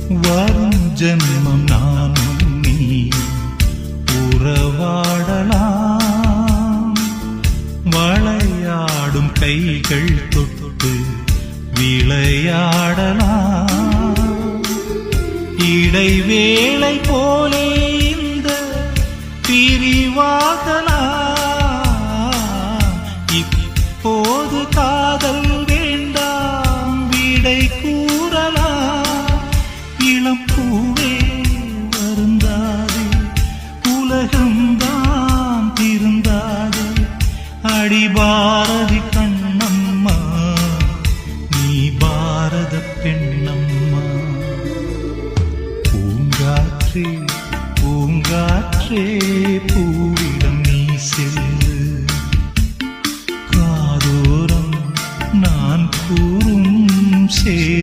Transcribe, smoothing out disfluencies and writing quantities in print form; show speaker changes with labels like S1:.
S1: வரும் ஜென்மம் நானும் நீ உறவாடலாம். வளையாடும் கைகள் தொட்டு விளையாடலாம். இடைவேளை போலே இந்த பிரிவாகலாம். இப்போது காதல் வேண்டாம், விடை கூறலாம். இளம் பூவே வருந்தாதே, உலகம்தான் திருந்தாதே. அடி பாரதி கண்ணம்மா, நீ பாரத பெண்ணம்மா. பூங்காற்றே பூங்காற்றே